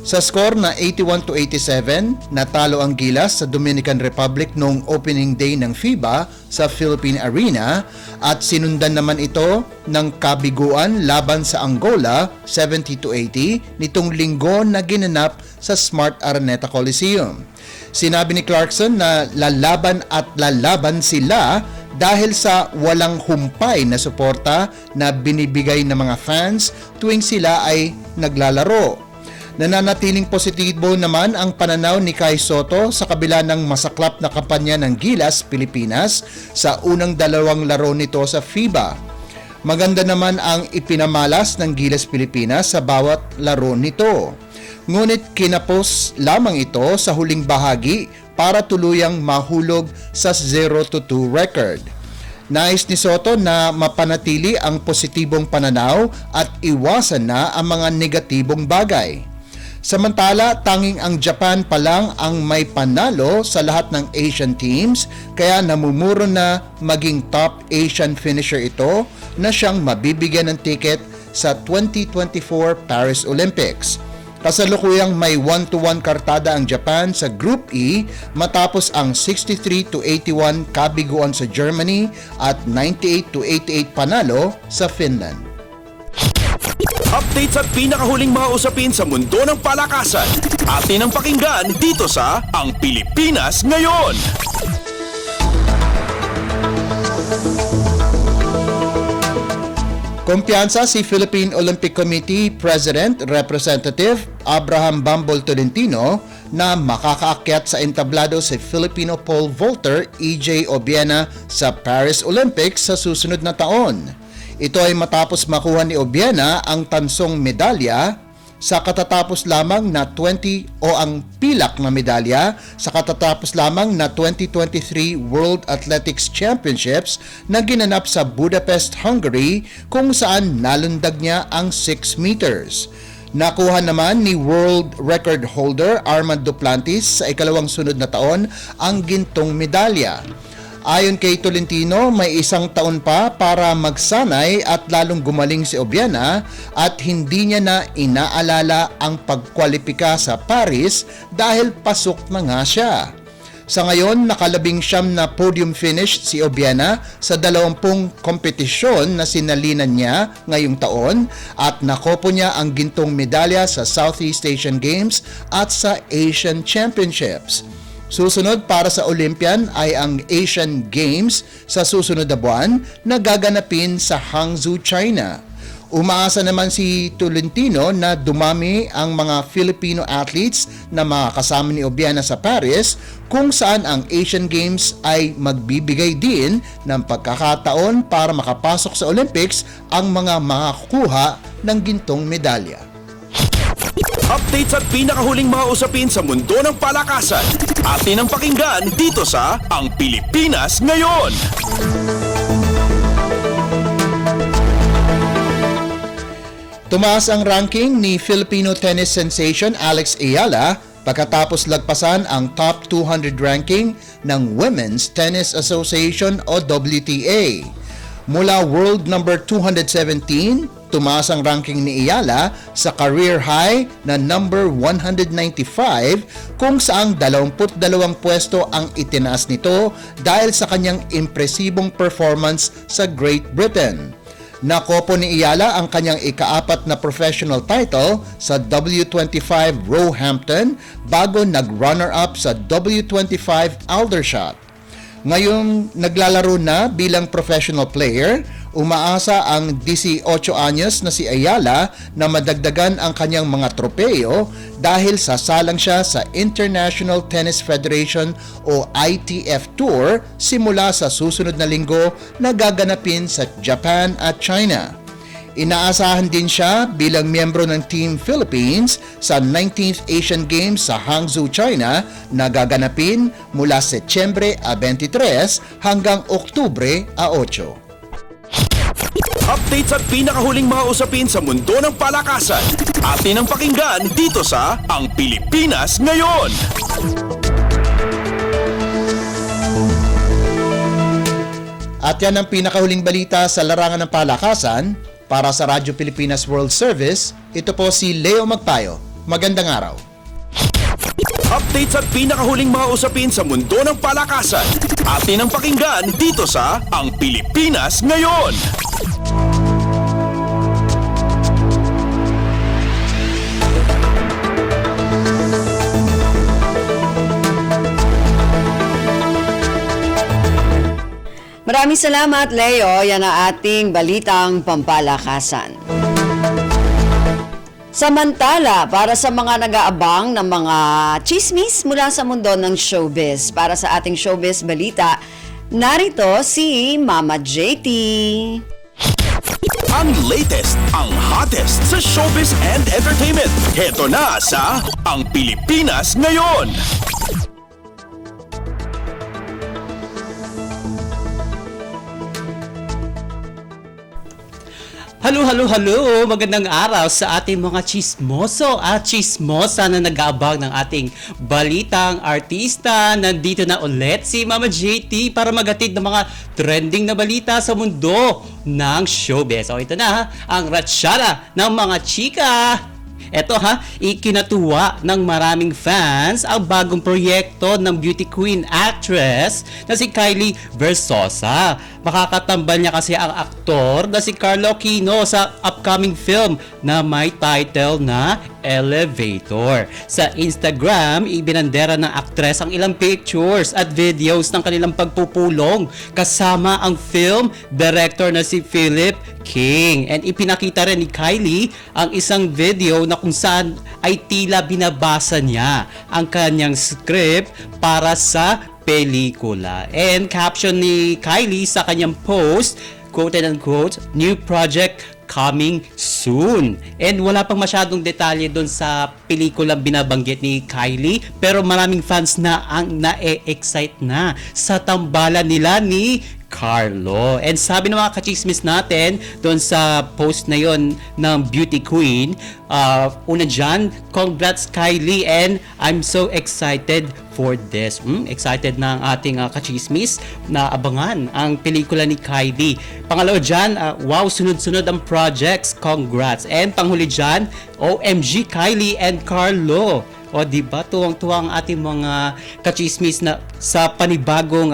Sa score na 81-87, natalo ang Gilas sa Dominican Republic noong opening day ng FIBA sa Philippine Arena at sinundan naman ito ng kabiguan laban sa Angola 70-80 nitong linggo na ginanap sa Smart Araneta Coliseum. Sinabi ni Clarkson na lalaban sila dahil sa walang humpay na suporta na binibigay ng mga fans tuwing sila ay naglalaro. Nananatiling positibo naman ang pananaw ni Kai Soto sa kabila ng masaklap na kampanya ng Gilas Pilipinas sa unang dalawang laro nito sa FIBA. Maganda naman ang ipinamalas ng Gilas Pilipinas sa bawat laro nito. Ngunit kinapos lamang ito sa huling bahagi para tuluyang mahulog sa 0-2 record. Nais ni Soto na mapanatili ang positibong pananaw at iwasan na ang mga negatibong bagay. Samantala, tanging ang Japan pa lang ang may panalo sa lahat ng Asian teams kaya namumuro na maging top Asian finisher ito na siyang mabibigyan ng ticket sa 2024 Paris Olympics. Kasalukuyang may 1-1 kartada ang Japan sa Group E matapos ang 63-81 kabiguan sa Germany at 98-88 panalo sa Finland. Updates at pinakahuling mga usapin sa mundo ng palakasan. Atin ang pakinggan dito sa Ang Pilipinas Ngayon. Kumpiyansa si Philippine Olympic Committee President Representative Abraham Bambol Tolentino na makakaakyat sa entablado si Filipino pole vaulter EJ Obiena sa Paris Olympics sa susunod na taon. Ito ay matapos makuha ni Obiena ang tansong medalya sa katatapos lamang na ang pilak na medalya sa katatapos lamang na 2023 World Athletics Championships na ginanap sa Budapest, Hungary kung saan nalundag niya ang 6 meters. Nakuha naman ni world record holder Armand Duplantis sa ikalawang sunod na taon ang gintong medalya. Ayon kay Tolentino, may 1 taon pa para magsanay at lalong gumaling si Obiena at hindi niya na inaalala ang pagkwalipika sa Paris dahil pasok na nga siya. Sa ngayon, nakalabing-siyam na podium finish si Obiena sa 20 kompetisyon na sinalinan niya ngayong taon at nakopo niya ang gintong medalya sa Southeast Asian Games at sa Asian Championships. Susunod para sa Olympian ay ang Asian Games sa susunod na buwan na gaganapin sa Hangzhou, China. Umaasa naman si Tolentino na dumami ang mga Filipino athletes na makakasama ni Obiena sa Paris kung saan ang Asian Games ay magbibigay din ng pagkakataon para makapasok sa Olympics ang mga makakuha ng gintong medalya. Updates at pinakahuling mga usapin sa mundo ng palakasan. Atin ang pakinggan dito sa Ang Pilipinas Ngayon. Tumaas ang ranking ni Filipino tennis sensation Alex Ayala pagkatapos lagpasan ang top 200 ranking ng Women's Tennis Association o WTA. Mula world number 217, tumaas ang ranking ni Ayala sa career high na number 195 kung saang 22 pwesto ang itinaas nito dahil sa kanyang impresibong performance sa Great Britain. Nakopo ni Ayala ang kanyang ika-4 na professional title sa W25 Roehampton bago nag-runner-up sa W25 Aldershot. Ngayong naglalaro na bilang professional player, umaasa ang 18 anyos na si Ayala na madagdagan ang kanyang mga tropeyo dahil sasalang siya sa International Tennis Federation o ITF Tour simula sa susunod na linggo na gaganapin sa Japan at China. Inaasahan din siya bilang miyembro ng Team Philippines sa 19th Asian Games sa Hangzhou, China na gaganapin mula Setyembre 23 hanggang Oktubre 8. Updates at pinakahuling mga usapin sa mundo ng palakasan. Atin ang pakinggan dito sa Ang Pilipinas Ngayon. At yan ang pinakahuling balita sa larangan ng palakasan. Para sa Radyo Pilipinas World Service, ito po si Leo Magpayo. Magandang araw. Updates at pinakahuling mga usapin sa mundo ng palakasan. Atin ang pakinggan dito sa Ang Pilipinas Ngayon. Maraming salamat, Leo. Yan ang ating balitang pampalakasan. Samantala, para sa mga nag-aabang ng mga chismis mula sa mundo ng showbiz, para sa ating showbiz balita, narito si Mama JT. Ang latest, ang hottest sa showbiz and entertainment. Heto na sa Ang Pilipinas Ngayon. Halo! Magandang araw sa ating mga chismoso at chismosa na nag-aabang ng ating balitang artista. Nandito na ulit si Mama JT para maghatid ng mga trending na balita sa mundo ng showbiz. O ito na ang ratsyada ng mga chika. Eto ikinatuwa ng maraming fans ang bagong proyekto ng beauty queen actress na si Kylie Versosa. Makakatambal niya kasi ang aktor na si Carlo Aquino sa upcoming film na may title na Elevator. Sa Instagram, ibinandera ng aktres ang ilang pictures at videos ng kanilang pagpupulong kasama ang film director na si Philip King. And ipinakita rin ni Kylie ang isang video na kung saan ay tila binabasa niya ang kanyang script para sa pelikula. And caption ni Kylie sa kanyang post, quote and unquote, "New project coming soon." And wala pang masyadong detalye doon sa pelikulang binabanggit ni Kylie, pero maraming fans na ang na-excite na sa tambalan nila ni Carlo. And sabi ng mga kachismis natin doon sa post na yon ng Beauty Queen, una dyan, congrats Kylie and I'm so excited for this. Excited na ang ating kachismis na abangan ang pelikula ni Kylie. Pangalawa dyan, wow, sunod-sunod ang projects, congrats. And panghuli dyan, OMG Kylie and Carlo. O diba, tuwang-tuwang ating mga kachismis na sa panibagong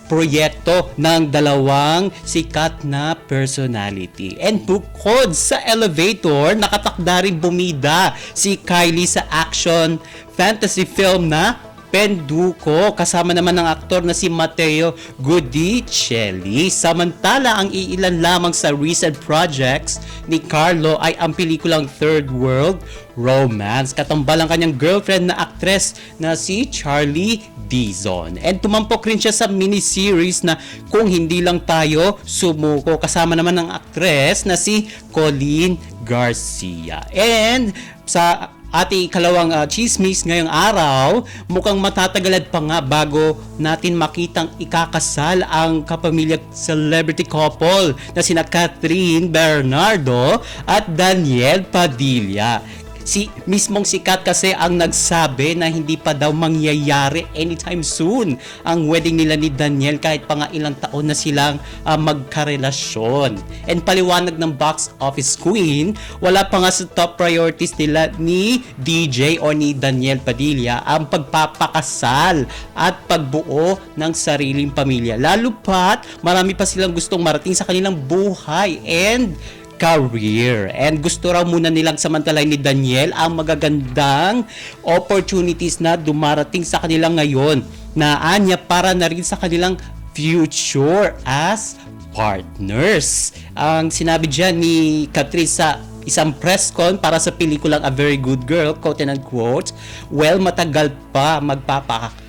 proyekto ng dalawang sikat na personality. And bukod sa Elevator, nakatakda rin bumida si Kylie sa action fantasy film na Penduko, kasama naman ng aktor na si Matteo Guidicelli. Samantala, ang iilan lamang sa recent projects ni Carlo ay ang pelikulang Third World Romance. Katambal ang kanyang girlfriend na aktres na si Charlie Dizon. And tumampok rin siya sa miniseries na Kung Hindi Lang Tayo Sumuko, kasama naman ng aktres na si Colleen Garcia. And sa ating ikalawang chismis ngayong araw, mukhang matatagalad pa nga bago natin makitang ikakasal ang kapamilya celebrity couple na sina Catherine Bernardo at Daniel Padilla. Mismong sikat kasi ang nagsabi na hindi pa daw mangyayari anytime soon ang wedding nila ni Daniel kahit pa nga ilang taon na silang magkarelasyon. And paliwanag ng box office queen, wala pa nga sa top priorities nila ni DJ o ni Daniel Padilla ang pagpapakasal at pagbuo ng sariling pamilya. Lalo pat marami pa silang gustong marating sa kanilang buhay and career. And gusto raw muna nilang samantalahin ni Daniel ang magagandang opportunities na dumarating sa kanila ngayon na anya para na rin sa kanilang future as partners. Ang sinabi dyan ni Catherine sa isang press con para sa pelikulang A Very Good Girl, quote and unquote, well, matagal pa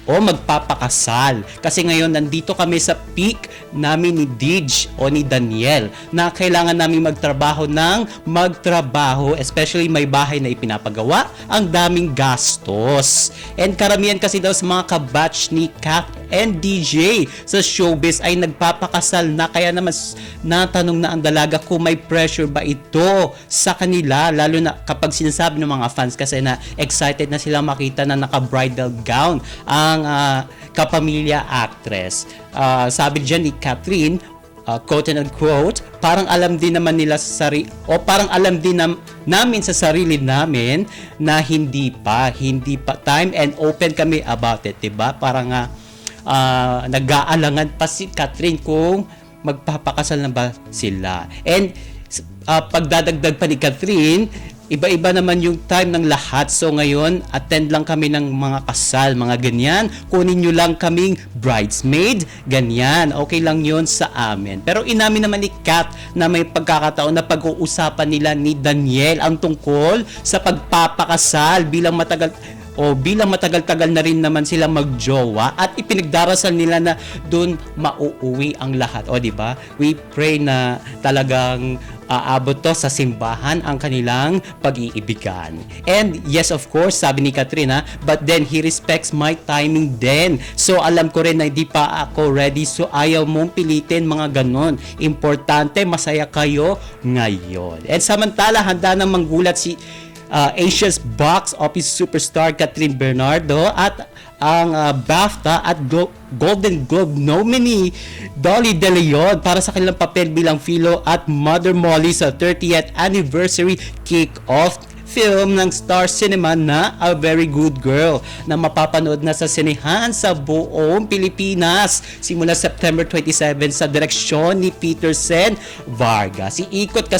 magpapakasal. Kasi ngayon, nandito kami sa peak namin ni Dij o ni Daniel na kailangan namin magtrabaho, especially may bahay na ipinapagawa, ang daming gastos. And karamihan kasi daw sa mga kabatch ni Kat and DJ sa showbiz ay nagpapakasal na, kaya naman natanong na ang dalaga kung may pressure ba ito sa kanila, lalo na kapag sinasabi ng mga fans kasi na excited na sila makita na naka-bridal gown ang kapamilya actress. Sabi dyan ni Catherine, quote and unquote, parang alam din naman nila sa parang alam din namin sa sarili namin na hindi pa time and open kami about it, diba? Parang nag-aalangan pa si Catherine kung magpapakasal na ba sila. And pagdadagdag pa ni Catherine, iba-iba naman yung time ng lahat. So ngayon, attend lang kami ng mga kasal, mga ganyan. Kunin nyo lang kaming bridesmaid, ganyan. Okay lang yun sa amin. Pero inamin naman ni Kat na may pagkakataon na pag-uusapan nila ni Daniel ang tungkol sa pagpapakasal bilang matagal-tagal na rin naman sila magjowa at ipinagdarasal nila na doon mauuwi ang lahat. O di ba? We pray na talagang aabot to sa simbahan ang kanilang pag-iibigan. And yes, of course, sabi ni Katrina, but then he respects my timing din. So alam ko rin na hindi pa ako ready, so ayaw mong pilitin, mga ganon. Importante, masaya kayo ngayon. And samantala, handa na manggulat si Asia's box office superstar Catherine Bernardo at ang BAFTA at Golden Globe nominee Dolly De Leon para sa kanilang papel bilang Philo at Mother Molly sa 30th anniversary kick-off film ng Star Cinema na A Very Good Girl na mapapanood na sa sinehan sa buong Pilipinas simula September 27 sa direksyon ni Peter Sen Vargas. Iikot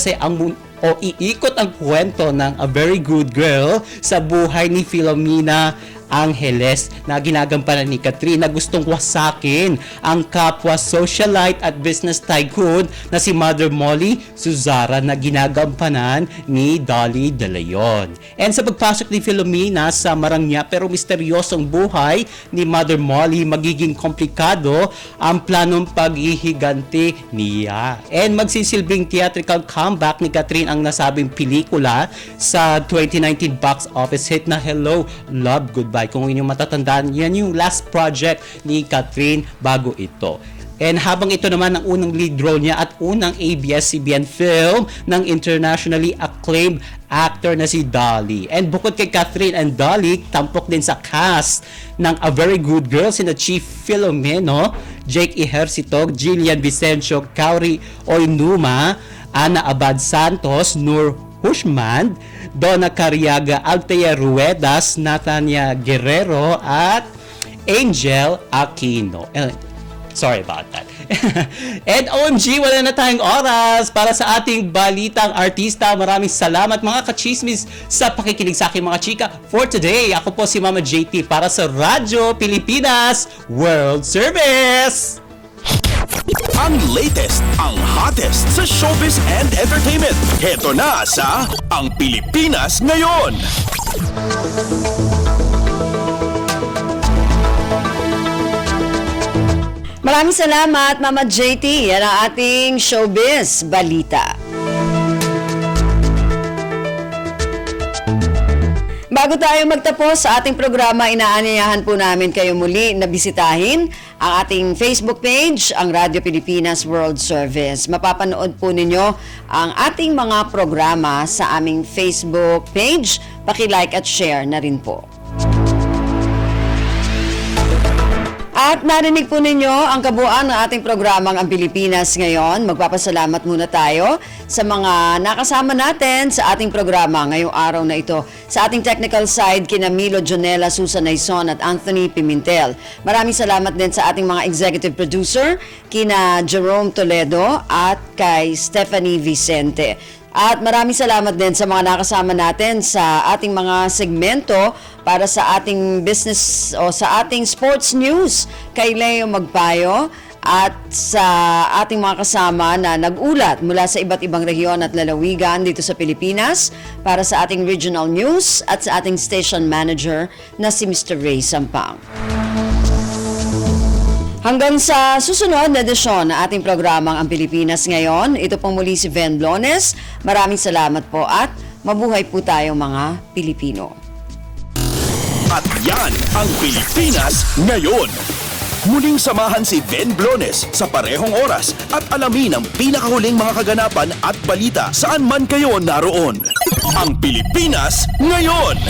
ang kwento ng A Very Good Girl sa buhay ni Filomena Angeles na ginagampanan ni Catherine na gustong wasakin ang kapwa socialite at business tycoon na si Mother Molly Suzara na ginagampanan ni Dolly De Leon. And sa pagpasok ni Filomena sa marangya pero misteryosong buhay ni Mother Molly, magiging komplikado ang planong paghihiganti niya. And magsisilbing theatrical comeback ni Catherine ang nasabing pelikula sa 2019 box office hit na Hello, Love, Goodbye. Kung inyong matatandaan, yan yung last project ni Catherine bago ito. And habang ito naman ang unang lead role niya at unang ABS-CBN film ng internationally acclaimed actor na si Dolly. And bukod kay Catherine and Dolly, tampok din sa cast ng A Very Good Girl sina Chief Filomeno, Jake Ejercito, Jillian Vicencio, Kauri Oinuma, Ana Abad Santos, Nur Hushman, Donna Cariaga, Altea Ruedas, Natania Guerrero at Angel Aquino. Sorry about that. And OMG, wala na tayong oras para sa ating balitang artista. Maraming salamat mga kachismis sa pakikinig sa aking mga chika. For today, ako po si Mama JT para sa Radyo Pilipinas World Service. Ang latest, ang hottest sa showbiz and entertainment. Heto na sa Ang Pilipinas Ngayon. Maraming salamat, Mama JT. Yan ang ating showbiz balita. bago tayo magtapos sa ating programa, inaanyayahan po namin kayo muli na bisitahin ang ating Facebook page, ang Radio Pilipinas World Service. Mapapanood po ninyo ang ating mga programa sa aming Facebook page. Paki-like at share na rin po. At narinig po ninyo ang kabuuan ng ating programang Ang Pilipinas Ngayon. Magpapasalamat muna tayo sa mga nakasama natin sa ating programa ngayong araw na ito. Sa ating technical side, kina Milo Jonela, Susan Naison at Anthony Pimentel. Maraming salamat din sa ating mga executive producer, kina Jerome Toledo at kay Stephanie Vicente. At maraming salamat din sa mga nakasama natin sa ating mga segmento para sa ating business o sa ating sports news kay Leo Magpayo at sa ating mga kasama na nag-ulat mula sa iba't ibang rehiyon at lalawigan dito sa Pilipinas para sa ating regional news at sa ating station manager na si Mr. Ray Sampang. Hanggang sa susunod na edisyon na ating programang Ang Pilipinas Ngayon, ito pong muli si Ven Blones. Maraming salamat po at mabuhay po tayo mga Pilipino. At yan ang Pilipinas Ngayon. Muling samahan si Ben Blones sa parehong oras at alamin ang pinakahuling mga kaganapan at balita saan man kayo naroon. Ang Pilipinas Ngayon!